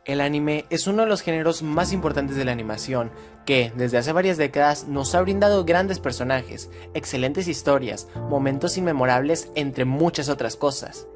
El anime es uno de los géneros más importantes de la animación, que desde hace varias décadas nos ha brindado grandes personajes, excelentes historias, momentos inmemorables, entre muchas otras cosas.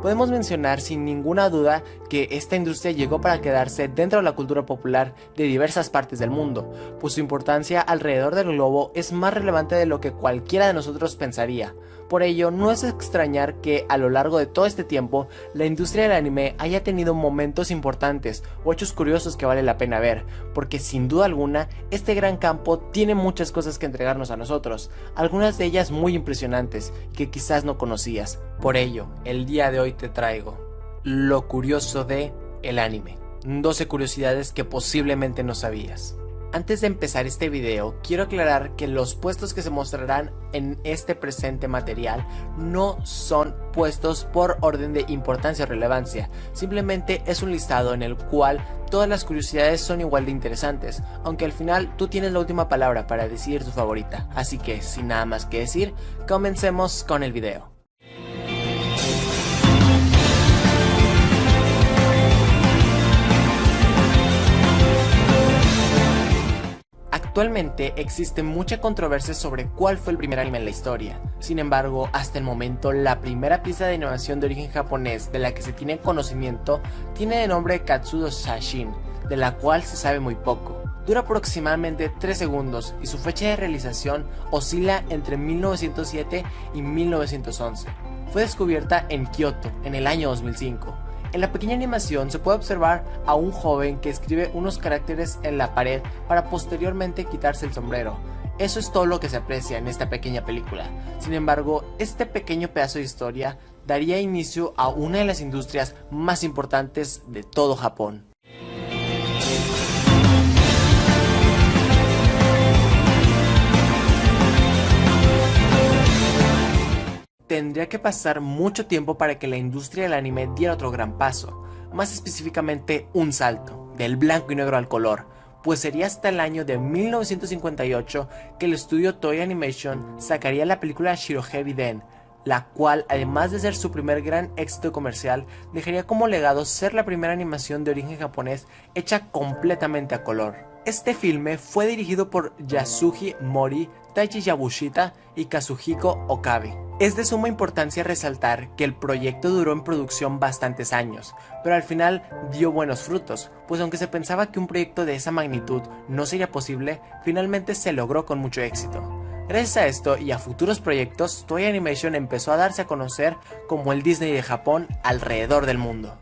Podemos mencionar sin ninguna duda que esta industria llegó para quedarse dentro de la cultura popular de diversas partes del mundo, pues su importancia alrededor del globo es más relevante de lo que cualquiera de nosotros pensaría. Por ello, no es extrañar que a lo largo de todo este tiempo, la industria del anime haya tenido momentos importantes o hechos curiosos que vale la pena ver, porque sin duda alguna, este gran campo tiene muchas cosas que entregarnos a nosotros, algunas de ellas muy impresionantes, que quizás no conocías. Por ello, el día de hoy te traigo lo curioso de el anime, 12 curiosidades que posiblemente no sabías. Antes de empezar este video, quiero aclarar que los puestos que se mostrarán en este presente material no son puestos por orden de importancia o relevancia, simplemente es un listado en el cual todas las curiosidades son igual de interesantes, aunque al final tú tienes la última palabra para decidir tu favorita, así que sin nada más que decir, comencemos con el video. Actualmente existe mucha controversia sobre cuál fue el primer anime en la historia. Sin embargo, hasta el momento la primera pieza de animación de origen japonés de la que se tiene conocimiento tiene de nombre Katsudo Sashin, de la cual se sabe muy poco. Dura aproximadamente 3 segundos y su fecha de realización oscila entre 1907 y 1911. Fue descubierta en Kioto en el año 2005. En la pequeña animación se puede observar a un joven que escribe unos caracteres en la pared para posteriormente quitarse el sombrero. Eso es todo lo que se aprecia en esta pequeña película. Sin embargo, este pequeño pedazo de historia daría inicio a una de las industrias más importantes de todo Japón. Tendría que pasar mucho tiempo para que la industria del anime diera otro gran paso, más específicamente un salto, del blanco y negro al color, pues sería hasta el año de 1958 que el estudio Toei Animation sacaría la película Shirohei Den, la cual, además de ser su primer gran éxito comercial, dejaría como legado ser la primera animación de origen japonés hecha completamente a color. Este filme fue dirigido por Yasuji Mori, Taichi Yabushita y Kazuhiko Okabe. Es de suma importancia resaltar que el proyecto duró en producción bastantes años, pero al final dio buenos frutos, pues aunque se pensaba que un proyecto de esa magnitud no sería posible, finalmente se logró con mucho éxito. Gracias a esto y a futuros proyectos, Toei Animation empezó a darse a conocer como el Disney de Japón alrededor del mundo.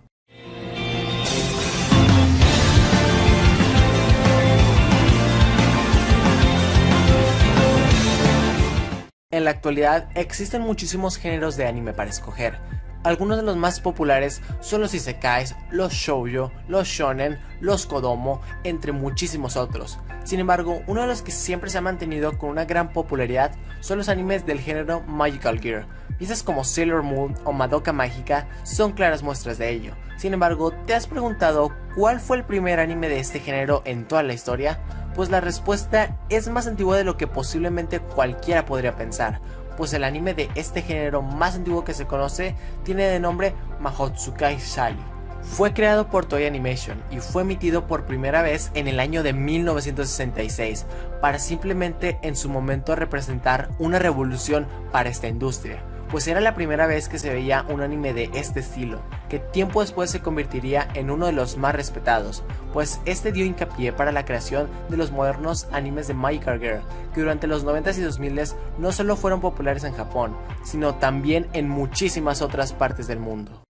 En la actualidad existen muchísimos géneros de anime para escoger. Algunos de los más populares son los isekais, los shoujo, los shonen, los kodomo, entre muchísimos otros. Sin embargo, uno de los que siempre se ha mantenido con una gran popularidad son los animes del género Magical Girl. Piezas como Sailor Moon o Madoka Mágica son claras muestras de ello. Sin embargo, ¿te has preguntado cuál fue el primer anime de este género en toda la historia? Pues la respuesta es más antigua de lo que posiblemente cualquiera podría pensar, pues el anime de este género más antiguo que se conoce tiene de nombre Mahotsukai Sari. Fue creado por Toei Animation y fue emitido por primera vez en el año de 1966, para simplemente en su momento representar una revolución para esta industria, pues era la primera vez que se veía un anime de este estilo, que tiempo después se convertiría en uno de los más respetados, pues este dio hincapié para la creación de los modernos animes de Magical Girl, que durante los 90s y 2000s no solo fueron populares en Japón, sino también en muchísimas otras partes del mundo.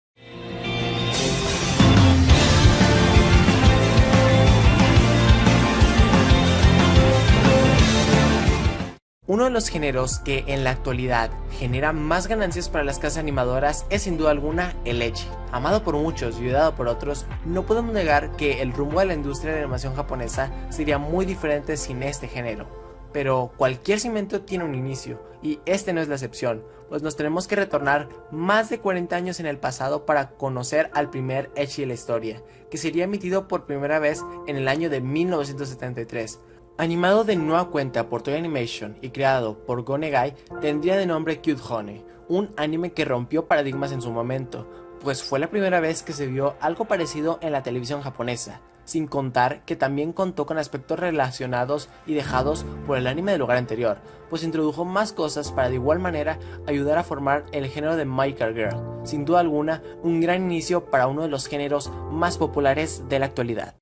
Uno de los géneros que en la actualidad genera más ganancias para las casas animadoras es sin duda alguna el ecchi. Amado por muchos y odiado por otros, no podemos negar que el rumbo de la industria de la animación japonesa sería muy diferente sin este género. Pero cualquier cimiento tiene un inicio, y este no es la excepción, pues nos tenemos que retornar más de 40 años en el pasado para conocer al primer ecchi de la historia, que sería emitido por primera vez en el año de 1973. Animado de nueva cuenta por Toei Animation y creado por Go Negai, tendría de nombre Cute Honey, un anime que rompió paradigmas en su momento, pues fue la primera vez que se vio algo parecido en la televisión japonesa, sin contar que también contó con aspectos relacionados y dejados por el anime del lugar anterior, pues introdujo más cosas para de igual manera ayudar a formar el género de Magical Girl, sin duda alguna un gran inicio para uno de los géneros más populares de la actualidad.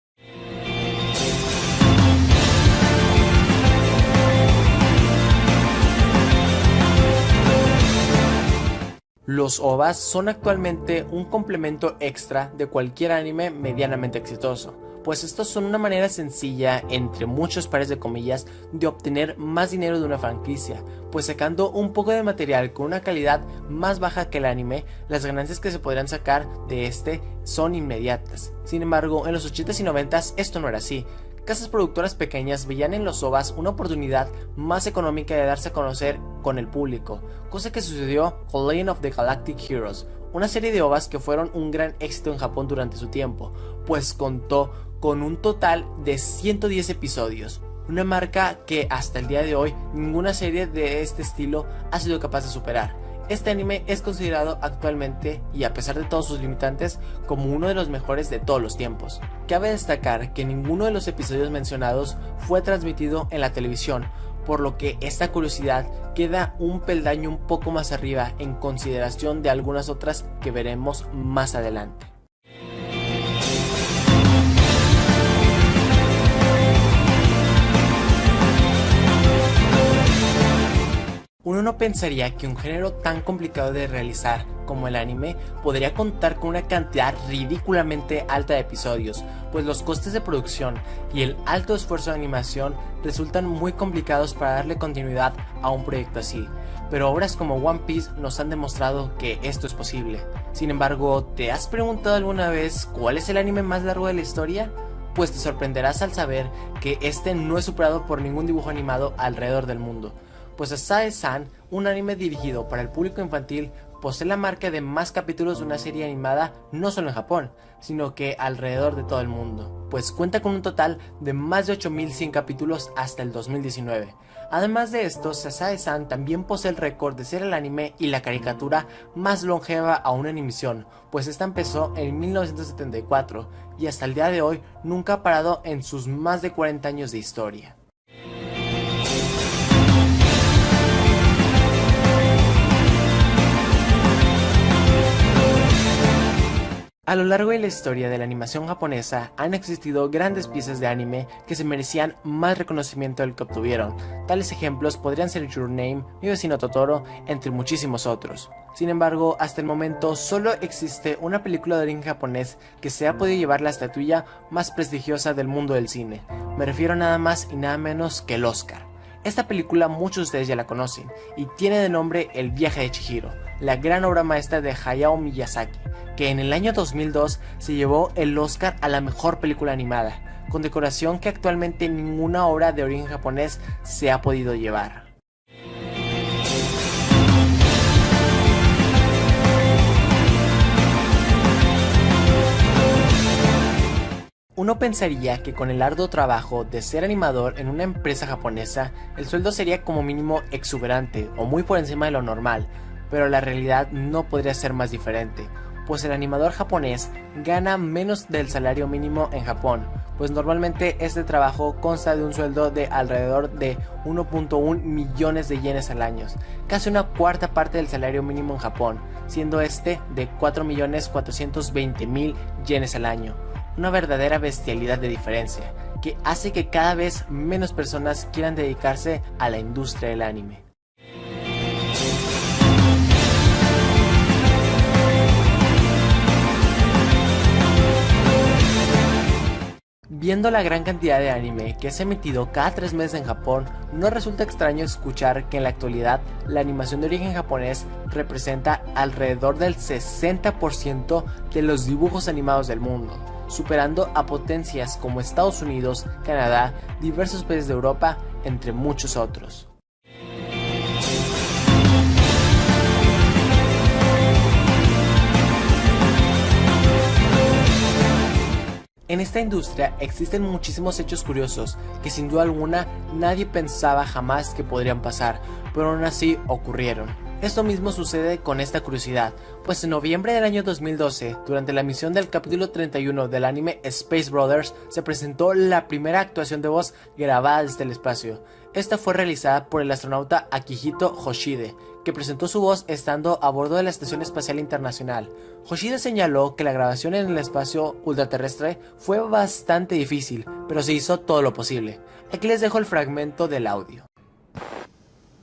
Los OVAs son actualmente un complemento extra de cualquier anime medianamente exitoso, pues estos son una manera sencilla, entre muchos pares de comillas, de obtener más dinero de una franquicia, pues sacando un poco de material con una calidad más baja que el anime, las ganancias que se podrán sacar de este son inmediatas. Sin embargo, en los 80s y 90s esto no era así. Casas productoras pequeñas veían en los OVAs una oportunidad más económica de darse a conocer con el público, cosa que sucedió con Legend of the Galactic Heroes, una serie de OVAs que fueron un gran éxito en Japón durante su tiempo, pues contó con un total de 110 episodios, una marca que hasta el día de hoy ninguna serie de este estilo ha sido capaz de superar. Este anime es considerado actualmente, y a pesar de todos sus limitantes, como uno de los mejores de todos los tiempos. Cabe destacar que ninguno de los episodios mencionados fue transmitido en la televisión, por lo que esta curiosidad queda un peldaño un poco más arriba en consideración de algunas otras que veremos más adelante. Uno no pensaría que un género tan complicado de realizar como el anime podría contar con una cantidad ridículamente alta de episodios, pues los costes de producción y el alto esfuerzo de animación resultan muy complicados para darle continuidad a un proyecto así, pero obras como One Piece nos han demostrado que esto es posible. Sin embargo, ¿te has preguntado alguna vez cuál es el anime más largo de la historia? Pues te sorprenderás al saber que este no es superado por ningún dibujo animado alrededor del mundo. Pues Asae-san, un anime dirigido para el público infantil, posee la marca de más capítulos de una serie animada no solo en Japón, sino que alrededor de todo el mundo, pues cuenta con un total de más de 8100 capítulos hasta el 2019. Además de esto, Asae-san también posee el récord de ser el anime y la caricatura más longeva a una emisión, pues esta empezó en 1974 y hasta el día de hoy nunca ha parado en sus más de 40 años de historia. A lo largo de la historia de la animación japonesa han existido grandes piezas de anime que se merecían más reconocimiento del que obtuvieron. Tales ejemplos podrían ser Your Name, Mi vecino Totoro, entre muchísimos otros. Sin embargo, hasta el momento solo existe una película de origen japonés que se ha podido llevar la estatuilla más prestigiosa del mundo del cine. Me refiero nada más y nada menos que el Oscar. Esta película muchos de ustedes ya la conocen y tiene de nombre El viaje de Chihiro, la gran obra maestra de Hayao Miyazaki, que en el año 2002 se llevó el Oscar a la mejor película animada, con decoración que actualmente ninguna obra de origen japonés se ha podido llevar. Uno pensaría que con el arduo trabajo de ser animador en una empresa japonesa, el sueldo sería como mínimo exuberante o muy por encima de lo normal, pero la realidad no podría ser más diferente, pues el animador japonés gana menos del salario mínimo en Japón, pues normalmente este trabajo consta de un sueldo de alrededor de 1.1 millones de yenes al año, casi una cuarta parte del salario mínimo en Japón, siendo este de 4.420.000 yenes al año. Una verdadera bestialidad de diferencia, que hace que cada vez menos personas quieran dedicarse a la industria del anime. Viendo la gran cantidad de anime que es emitido cada 3 meses en Japón, no resulta extraño escuchar que en la actualidad la animación de origen japonés representa alrededor del 60% de los dibujos animados del mundo, superando a potencias como Estados Unidos, Canadá, diversos países de Europa, entre muchos otros. En esta industria existen muchísimos hechos curiosos que sin duda alguna nadie pensaba jamás que podrían pasar, pero aún así ocurrieron. Esto mismo sucede con esta curiosidad, pues en noviembre del año 2012, durante la emisión del capítulo 31 del anime Space Brothers, se presentó la primera actuación de voz grabada desde el espacio. Esta fue realizada por el astronauta Akihito Hoshide, que presentó su voz estando a bordo de la Estación Espacial Internacional. Hoshide señaló que la grabación en el espacio ultraterrestre fue bastante difícil, pero se hizo todo lo posible. Aquí les dejo el fragmento del audio.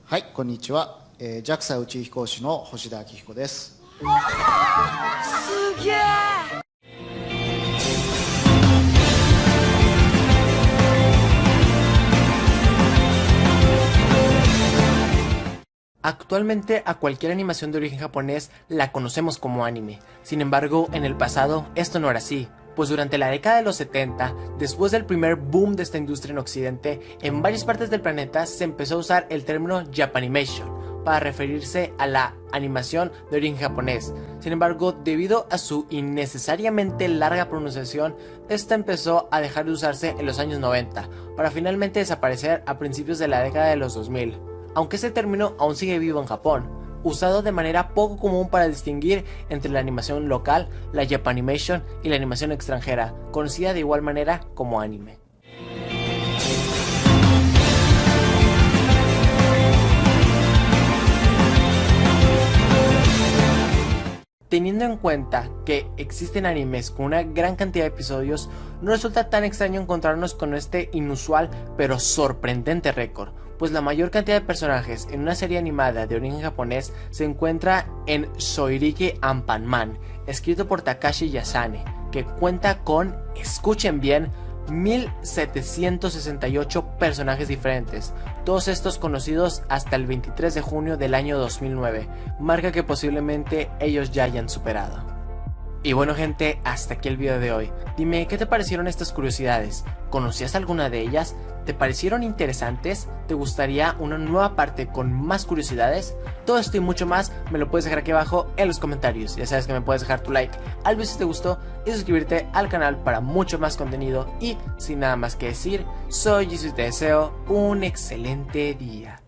はい、こんにちは。JAXA 宇宙飛行士の星田明彦です。すげえ。Actualmente a cualquier animación de origen japonés la conocemos como anime. Sin embargo, en el pasado esto no era así, pues durante la década de los 70, después del primer boom de esta industria en Occidente, en varias partes del planeta se empezó a usar el término Japanimation para referirse a la animación de origen japonés. Sin embargo, debido a su innecesariamente larga pronunciación, esta empezó a dejar de usarse en los años 90, para finalmente desaparecer a principios de la década de los 2000. Aunque este término aún sigue vivo en Japón, usado de manera poco común para distinguir entre la animación local, la Japanimation y la animación extranjera, conocida de igual manera como anime. Teniendo en cuenta que existen animes con una gran cantidad de episodios, no resulta tan extraño encontrarnos con este inusual pero sorprendente récord, pues la mayor cantidad de personajes en una serie animada de origen japonés se encuentra en Soiriki Anpanman, escrito por Takashi Yasane, que cuenta con, escuchen bien, 1768 personajes diferentes, todos estos conocidos hasta el 23 de junio del año 2009, marca que posiblemente ellos ya hayan superado. Y bueno gente, hasta aquí el video de hoy. Dime, ¿qué te parecieron estas curiosidades? ¿Conocías alguna de ellas? ¿Te parecieron interesantes? ¿Te gustaría una nueva parte con más curiosidades? Todo esto y mucho más me lo puedes dejar aquí abajo en los comentarios. Ya sabes que me puedes dejar tu like al video si te gustó y suscribirte al canal para mucho más contenido. Y sin nada más que decir, soy Jesús y te deseo un excelente día.